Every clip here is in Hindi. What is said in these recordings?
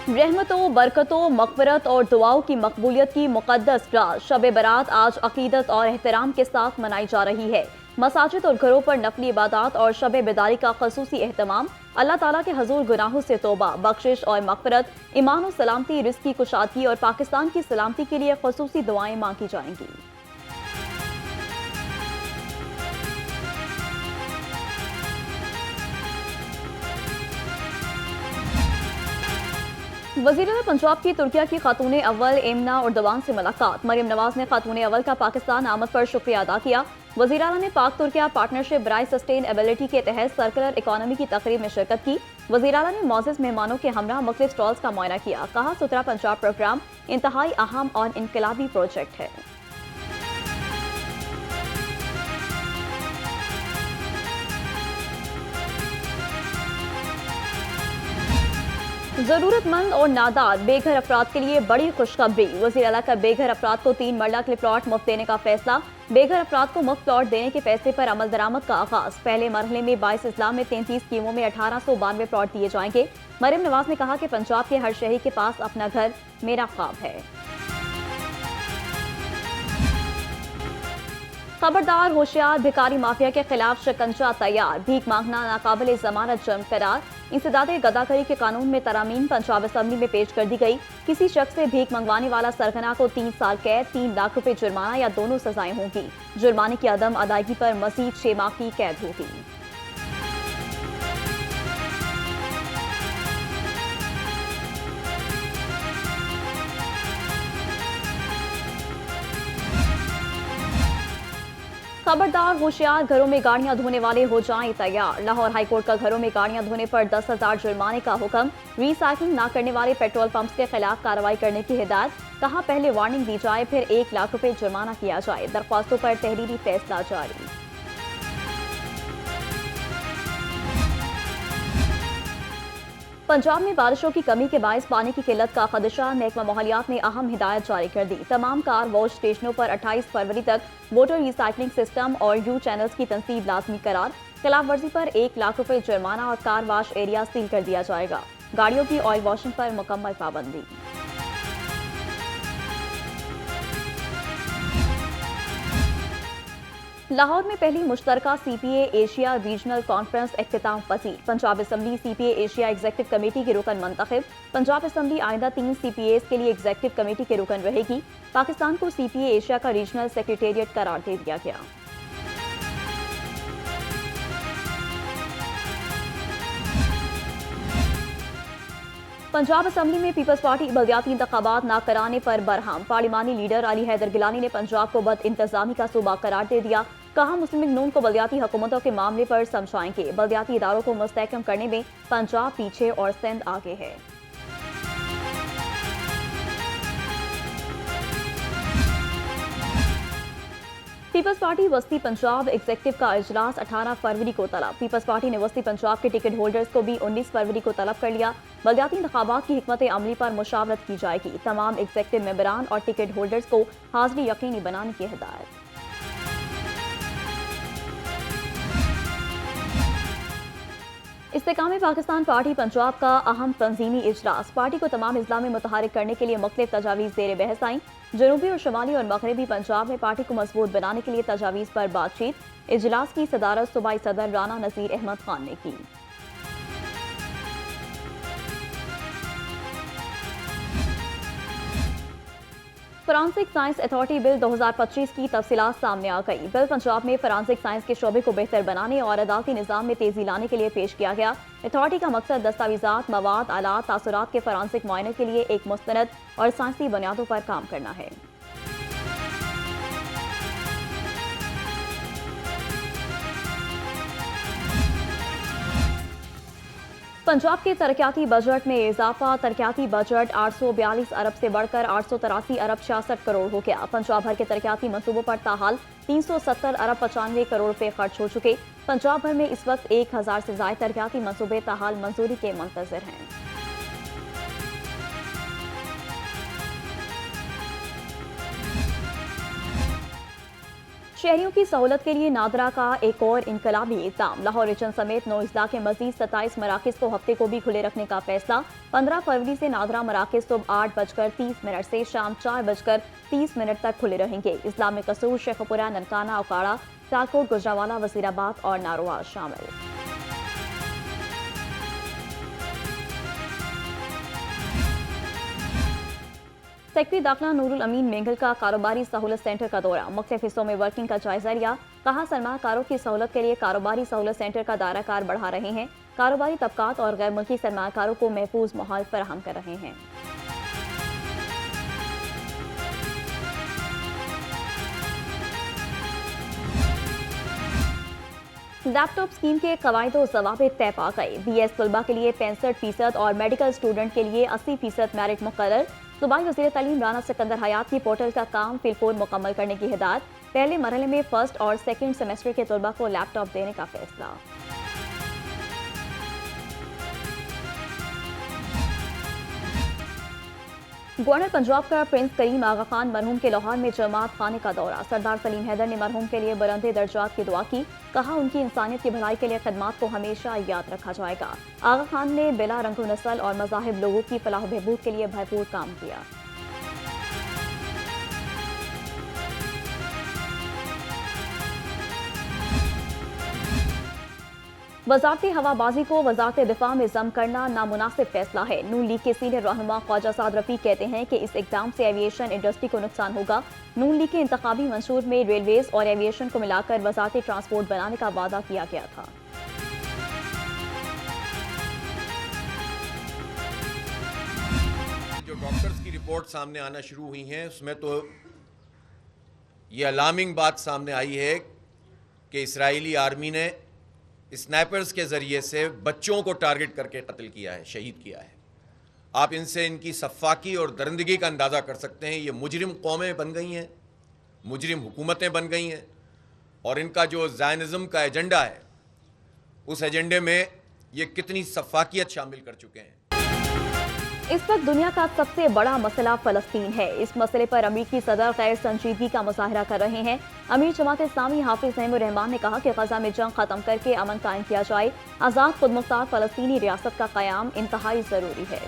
रहमतों, बरकतों, मग़फ़िरत और दुआओं की मकबूलियत की मुक़द्दस रात शब बरात आज अक़ीदत और एहतराम के साथ मनाई जा रही है। मसाजिद और घरों पर नफली इबादत और शब बेदारी का ख़ुसूसी एहतमाम, अल्लाह ताला के हज़ूर गुनाहों से तौबा, बख्शिश और मग़फ़िरत, ईमान और सलामती, रिज़्क़ की कुशादगी और पाकिस्तान की सलामती के लिए ख़ुसूसी दुआएं मांगी जाएंगी। वज़ीर-ए-आला पंजाब की तुर्किया की खातून अव्वल एमना उर्दवान से मुलाकात। मरियम नवाज ने खातून अव्वल का पाकिस्तान आमद पर शुक्रिया अदा किया। वज़ीर-ए-आला ने पाक तुर्किया पार्टनरशिप बराए सस्टेनेबिलिटी के तहत सर्कुलर इकॉनमी की तकरीब में शिरकत की। वज़ीर-ए-आला ने मौजूद मेहमानों के हमरा मुख्तलिफ स्टॉल्स का मुआयना किया। कहा, सुथरा पंजाब प्रोग्राम इंतहाई अहम और इनकलाबी प्रोजेक्ट है। जरूरतमंद और नादार बेघर अफराद के लिए बड़ी खुशखबरी। वज़ीर-ए-आला का बेघर अफराद को 3 मरला के प्लॉट मुफ्त देने का फैसला। बेघर अफराद को मुफ्त प्लॉट देने के फैसले पर अमल दरामद का आगाज। पहले मरहले में 22 अजला में 33 स्कीमों में 1892 प्लॉट दिए जाएंगे। मरियम नवाज ने कहा कि पंजाब के हर शहरी के पास अपना घर मेरा ख्वाब है। खबरदार, होशियार, भिखारी माफिया के खिलाफ शिकंजा तैयार। भीख मांगना नाकाबिल जमानत जुर्म करार। इंसदादे गदाकरी के कानून में तरामीम पंजाब असम्बली में पेश कर दी गई। किसी शख्स से भीख मंगवाने वाला सरगना को 3 साल कैद, 3 लाख रुपए जुर्माना या दोनों सजाएं होंगी। जुर्माने की अदम अदायगी पर मजीद 6 माह की कैद होगी। खबरदार, होशियार, घरों में गाड़ियां धोने वाले हो जाएं तैयार। लाहौर हाईकोर्ट का घरों में गाड़ियां धोने पर 10,000 जुर्माने का हुक्म। रीसाइक्लिंग न करने वाले पेट्रोल पंप्स के खिलाफ कार्रवाई करने की हिदायत। कहा, पहले वार्निंग दी जाए, फिर 1 लाख रुपए जुर्माना किया जाए। दरख्वास्तों पर तहरीरी फैसला जारी। पंजाब में बारिशों की कमी के बायस पानी की किल्लत का खदशा। महकमा माहौलियात ने अहम हिदायत जारी कर दी। तमाम कार वॉश स्टेशनों पर 28 फरवरी तक वाटर रिसाइक्लिंग सिस्टम और यू चैनल्स की तनसीब लाजमी करार। खिलाफ वर्जी पर 1 लाख रुपए जुर्माना और कार वाश एरिया सील कर दिया जाएगा। गाड़ियों की ऑयल वॉशिंग पर मुकम्मल पाबंदी। लाहौर में पहली मुश्तरका CPA एशिया रीजनल कॉन्फ्रेंस इख्तिताम पसीर। Punjab assembly CPA Asia executive committee के रुकन मंतखब। पंजाब असम्बली आइंदा 3 CPAs के लिए एग्जेक्टिव कमेटी के रुकन रहेगी। पाकिस्तान को CPA एशिया का रीजनल सेक्रेटेरिएट करार दे दिया गया। पंजाब असम्बली में पीपल्स पार्टी बलदियाती इंतखाबात न कराने पर बरहम। पार्लिमानी लीडर अली हैदर गिलानी ने पंजाब को बद इंतजामी का सूबा करार दे दिया। कहा, मुस्लिम लीग नून को बलदियाती हुकूमतों के मामले पर समझाएंगे। बलदियाती इदारों को मुस्तहकम करने में पंजाब पीछे और सिंध आगे है। पीपल्स पार्टी वस्ती पंजाब एग्जेक्टिव का इजलास 18 फरवरी को तलब। पीपल्स पार्टी ने वस्ती पंजाब के टिकट होल्डर्स को भी 19 फरवरी को तलब कर लिया। बलदियाती इंतखाबात की हिकमत अमली पर मुशावरत की जाएगी। तमाम एग्जेक्टिव मेंबरान और टिकट होल्डर्स को हाजिरी यकीनी बनाने की हिदायत। इस्तेकाम पाकिस्तान पार्टी पंजाब का अहम तंजीमी इजलास। पार्टी को तमाम अजला में मुतहरिक करने के लिए मुख्तलिफ तजावीज़ ज़ेर बहस आई। जनूबी और शमाली और मगरबी पंजाब में पार्टी को मजबूत बनाने के लिए तजावीज़ पर बातचीत। इजलास की सदारत सूबाई सदर राना नज़ीर अहमद खान ने की। फॉरेंसिक साइंस अथॉरिटी बिल 2025 की तफसीलात सामने आ गई। बिल पंजाब में फॉरेंसिक साइंस के शोबे को बेहतर बनाने और अदालती निज़ाम में तेजी लाने के लिए पेश किया गया। अथॉरिटी का मकसद दस्तावेजात, मवाद, आलात, तासुरात के फॉरेंसिक मुआयने के लिए एक मुस्तनद और साइंसी बुनियादों पर काम करना है। पंजाब के तरक्याती बजट में इजाफा। तरक्याती बजट 842 अरब से बढ़कर 883 अरब 66 करोड़ हो गया। पंजाब भर के तरक्याती मंसूबों पर ताहाल 370 अरब 95 करोड़ रुपए खर्च हो चुके। पंजाब भर में इस वक्त 1000 से ज्यादा तरक्याती मंसूबे ताहाल मंजूरी के मुंतजर हैं। शहरियों की सहूलत के लिए नादरा का एक और इनकलाबी इक़दाम। लाहौर रीजन समेत 9 अजला के मजीद 27 मराकज़ को हफ्ते को भी खुले रखने का फैसला। 15 फरवरी से नादरा मराकज़ सुबह 8:30 से शाम 4:30 तक खुले रहेंगे। इस्लामी कसूर, शेखपुरा, ननकाना, अखाड़ा, सियालकोट, गुजरावाला, वजीराबाद और नारोवा शामिल। सेक्रेटरी दाखिला नूरुल अमीन मेंगल का कारोबारी सहूलत सेंटर का दौरा। मुख्तलिफ हिस्सों में वर्किंग का जायजा लिया। कहा, सरमाकारों की सहूलत के लिए कारोबारी सहूलत सेंटर का दायरा कार बढ़ा रहे हैं। कारोबारी तबकात और गैर मुल्की सरमाकारों को महफूज माहौल फराहम कर रहे हैं। लैपटॉप स्कीम के कवायद और ज़वाबित तय पा गए। BS तलबा के लिए 65% और मेडिकल स्टूडेंट के लिए 80% मेरिट मुकर्रर। सूबाई वज़ीर तालीम राना सिकंदर हयात की पोर्टल का काम फिलफोर मुकम्मल करने की हिदायत। पहले मरहले में फर्स्ट और सेकंड सेमेस्टर के तलबा को लैपटॉप देने का फैसला। गवर्नर पंजाब का प्रिंस करीम आगा खान मरहूम के लाहौर में जमात खाने का दौरा। सरदार सलीम हैदर ने मरहूम के लिए बुलंदे दर्जात की दुआ की। कहा, उनकी इंसानियत की भलाई के लिए खिदमात को हमेशा याद रखा जाएगा। आगा खान ने बिला रंगो नस्ल और मज़ाहिब लोगों की फलाह बहबूद के लिए भरपूर काम किया। वजारती हवाबाजी को वजारत दिफा में जम करना नामुनासिब फैसला है। नून लीग के सीनियर रहनुमा ख्वाजा साद रफीक कहते हैं कि इस इकदाम से एविएशन इंडस्ट्री को नुकसान होगा। नून लीग के इंतखाबी मंशूर में रेलवेज और एविएशन को मिलाकर वजारती ट्रांसपोर्ट बनाने का वादा किया गया था। जो डॉक्टर्स की रिपोर्ट सामने आना शुरू हुई हैं, उसमें तो ये अलार्मिंग बात सामने आई है कि इस्राएली आर्मी ने स्नाइपर्स के ज़रिए से बच्चों को टारगेट करके कत्ल किया है, शहीद किया है। आप इनसे इनकी सफ़ाकी और दरिंदगी का अंदाज़ा कर सकते हैं। ये मुजरिम कौमें बन गई हैं, मुजरिम हुकूमतें बन गई हैं, और इनका जो ज़ायनिज़्म का एजेंडा है, उस एजेंडे में ये कितनी सफ़ाकियत शामिल कर चुके हैं। इस वक्त दुनिया का सबसे बड़ा मसला फ़लस्तीन है। इस मसले पर अमरीकी सदर गैर संजीदगी का मुजाहरा कर रहे हैं। अमीर जमात इस्लामी हाफिज नईमुर रहमान ने कहा कि गजा में जंग खत्म करके अमन कायम किया जाए। आज़ाद खुद मुख्तार फ़लस्तीनी रियासत का क़याम इंतहाई ज़रूरी है।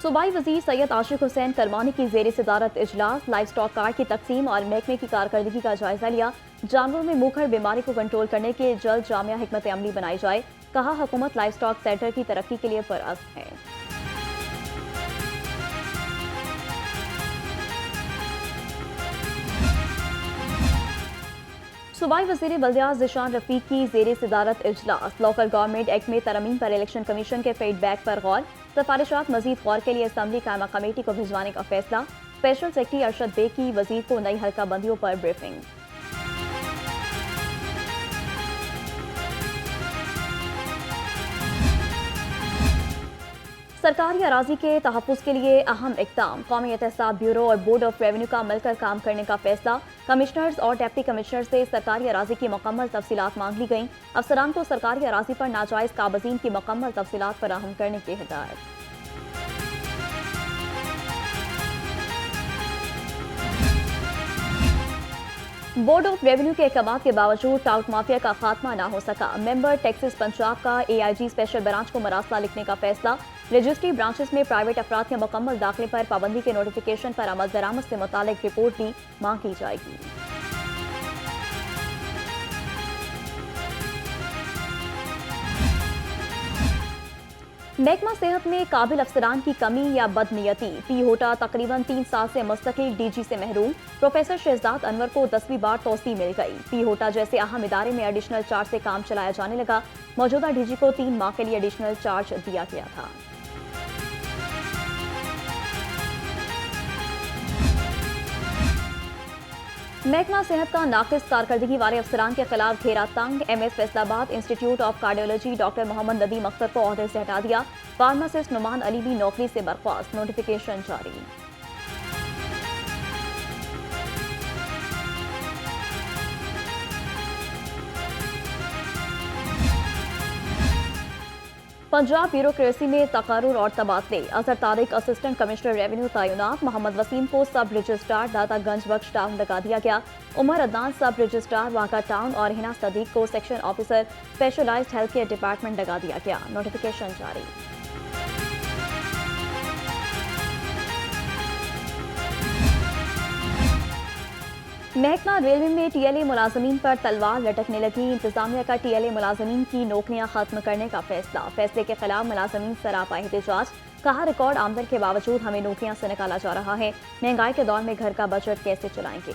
सूबाई वज़ीर सैयद आशिक हुसैन करमानी की ज़ेर सदारत इजलास। लाइव स्टॉक कार्ड की तकसीम और महकमे की कारकर्दगी का जायजा लिया। जानवरों में मुखर बीमारी को कंट्रोल करने के लिए जल्द जामिया हिकमत अमली बनाई जाए। कहा, हुकूमत लाइव स्टॉक सेक्टर की तरक्की के लिए पुरअज़्म है। सूबाई वज़ीर बल्दियात ज़िशान रफ़ीक की ज़ेर सदारत इजलास। लोकल गवर्नमेंट एक्ट में तरमीम पर इलेक्शन कमीशन के फीडबैक पर गौर। सिफारिशात मजीद गौर के लिए असम्बली कायमा कमेटी को भिजवाने का फैसला। स्पेशल सेक्रेटरी अरशद बेग की वजीर को नई हल्का बंदियों पर ब्रीफिंग। सरकारी अराजी के तहफ़्फ़ुज़ के लिए अहम इक़दाम। कौमी एहतसाब ब्यूरो और बोर्ड ऑफ रेवेन्यू का मिलकर काम करने का फैसला। कमिश्नर्स और डिप्टी कमिश्नर से सरकारी अराजी की मुकम्मल तफसीलात मांग ली गईं। अफसरान को सरकारी अराजी पर नाजायज़ काबज़ीन की मुकम्मल तफसीलात फराहम करने की हिदायत। बोर्ड ऑफ रेवेन्यू के अहकाम के बावजूद टाउट माफिया का खात्मा ना हो सका। मेंबर टेक्सिस पंजाब का AIG स्पेशल ब्रांच को मरासला लिखने का फैसला। रजिस्ट्री ब्रांचेस में प्राइवेट अफराद के मुकम्मल दाखिले पर पाबंदी के नोटिफिकेशन पर अमल दरामद से मुतालिक रिपोर्ट भी मांग की जाएगी। महकमा सेहत में काबिल अफसरान की कमी या बदनीयती। पी होटा तकरीबन 3 साल से मुस्तकिल DG से महरूम। प्रोफेसर शहजाद अनवर को 10वीं बार तौसी मिल गई। पी होटा जैसे अहम इदारे में एडिशनल चार्ज से काम चलाया जाने लगा। मौजूदा DG को 3 माह के लिए एडिशनल चार्ज दिया गया था। महकमा सेहत का नाकिस कारकर्दगी वाले अफसरान के खिलाफ घेरा तंग। MS Faisalabad institute of cardiology doctor Mohammad Nadeem Akhtar को ओहदे से हटा दिया। फार्मासिस्ट नुमान अली भी नौकरी से बर्खास्त। नोटिफिकेशन जारी। पंजाब ब्यूरोक्रेसी में तकारुर और तबादले। Azhar Tariq assistant commissioner revenue तैनात। मोहम्मद वसीम को सब रजिस्ट्रार दातागंज बख्श टाउन लगा दिया गया। उमर अदनान सब रजिस्ट्रार वाका टाउन और हिना सदीक को section officer specialised health care department लगा दिया गया। नोटिफिकेशन जारी। महकमा रेलवे में टीएलए मुलाजमीन पर तलवार लटकने लगी। इंतजामिया का टीएलए मुलाजमीन की नौकरियां खत्म करने का फैसले के खिलाफ मुलाजमीन सरापा एहतजाज। कहा, रिकॉर्ड आमदन के बावजूद हमें नौकरियां से निकाला जा रहा है। महंगाई के दौर में घर का बजट कैसे चलाएंगे।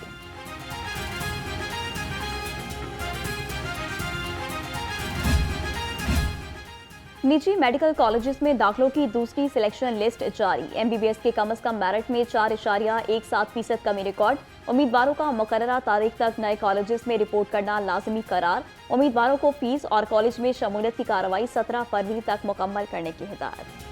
निजी मेडिकल कॉलेजेस में दाखिलों की दूसरी सिलेक्शन लिस्ट जारी। एमबीबीएस के कम से कम मेरिट में 4.17% कमी रिकॉर्ड। उम्मीदवारों का मुकर्ररा तारीख तक नए कॉलेजेस में रिपोर्ट करना लाजमी करार। उम्मीदवारों को फीस और कॉलेज में शमूलियत की कार्रवाई 17 फरवरी तक मुकम्मल करने की हिदायत।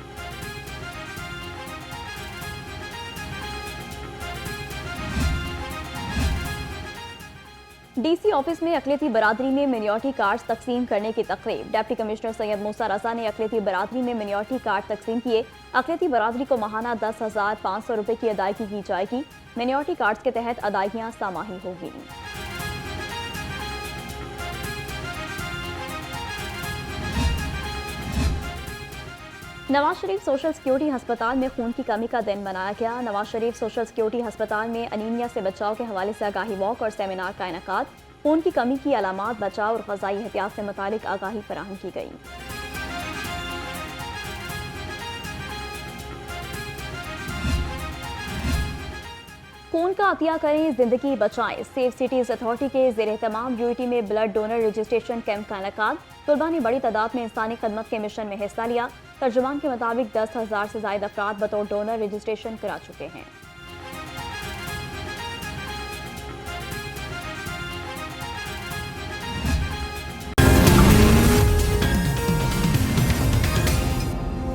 डीसी ऑफिस में अकलियती बरादरी में मिनियोरिटी कार्ड तकसीम करने की तकरीब। डिप्टी कमिश्नर सैयद मूसा रजा ने अकलियती बरादरी में मिनियोरिटी कार्ड तकसीम किए। अकलियती बरादरी को माहाना 10,500 रुपए की अदायगी की जाएगी। मिनियोरिटी कार्ड के तहत अदायगियां सामाही होगी। नवाज शरीफ सोशल सिक्योरिटी अस्पताल में खून की कमी का दिन मनाया गया। नवाज शरीफ सोशल सिक्योरिटी अस्पताल में अनीमिया से बचाव के हवाले से आगाही वॉक और सेमिनार का इनेकाद। खून की कमी की अलामात, बचाव और ग़ज़ाई एहतियात से मुतालिक आगाही फराहम की गई। खून का अतिया करें, जिंदगी बचाएं। सेफ सिटीज अथॉरिटी के ज़ेर एहतमाम यूईटी में ब्लड डोनर रजिस्ट्रेशन कैंप का इनेकाद। तलबा ने बड़ी तादाद में इंसानी खदमत के मिशन में हिस्सा लिया। तर्जुमान के मुताबिक 10,000 से ज़ायद अफराद बतौर डोनर रजिस्ट्रेशन करा चुके हैं।